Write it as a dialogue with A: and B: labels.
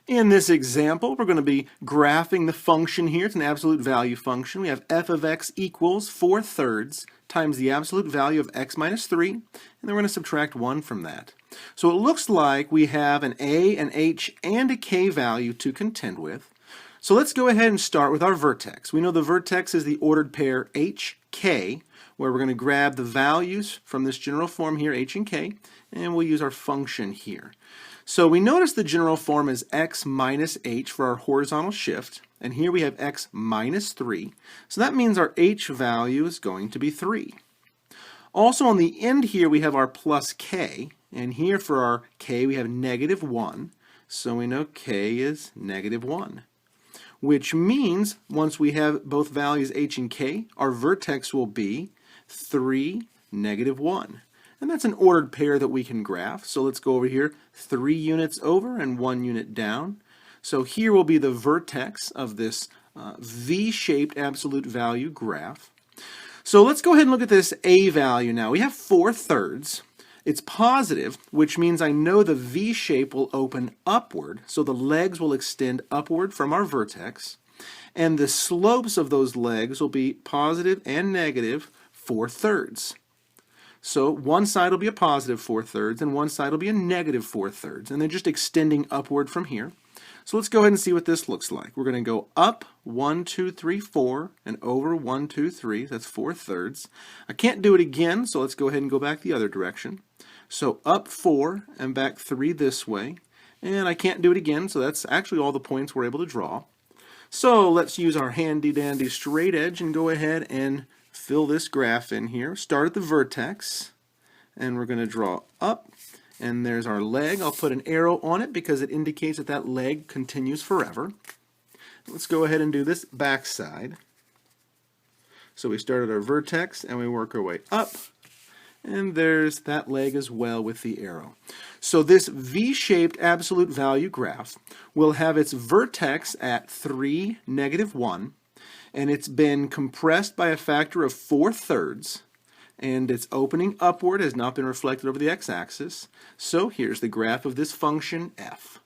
A: In this example, we're going to be graphing the function here. It's an absolute value function. We have f of x equals 4/3 times the absolute value of x minus 3, and then we're going to subtract 1 from that. So it looks like we have an a, an h, and a k value to contend with. So let's go ahead and start with our vertex. We know the vertex is the ordered pair h, k, where we're going to grab the values from this general form here, h and k, and we'll use our function here. So we notice the general form is x minus h for our horizontal shift, and here we have x minus 3. So that means our h value is going to be 3. Also on the end here we have our plus k, and here for our k we have negative 1. So we know k is negative 1. Which means once we have both values h and k, our vertex will be 3, negative 1. And that's an ordered pair that we can graph. So let's go over here, 3 units over and 1 unit down. So here will be the vertex of this V-shaped absolute value graph. So let's go ahead and look at this A value now. We have 4/3. It's positive, which means I know the V shape will open upward. So the legs will extend upward from our vertex. And the slopes of those legs will be positive and negative 4/3. So one side will be a positive 4/3 and one side will be a negative 4/3, and they're just extending upward from here. So let's go ahead and see what this looks like. We're going to go up 1, 2, 3, 4 and over 1, 2, 3. That's 4/3. I can't do it again, so let's go ahead and go back the other direction. So up 4 and back 3 this way, and I can't do it again, so that's actually all the points we're able to draw. So let's use our handy dandy straight edge and go ahead and fill this graph in here. Start at the vertex, and we're going to draw up, and there's our leg. I'll put an arrow on it because it indicates that that leg continues forever. Let's go ahead and do this back side. So we start at our vertex and we work our way up, and there's that leg as well with the arrow. So this V-shaped absolute value graph will have its vertex at 3, negative 1, and it's been compressed by a factor of 4/3, and its opening upward has not been reflected over the x-axis. So here's the graph of this function f.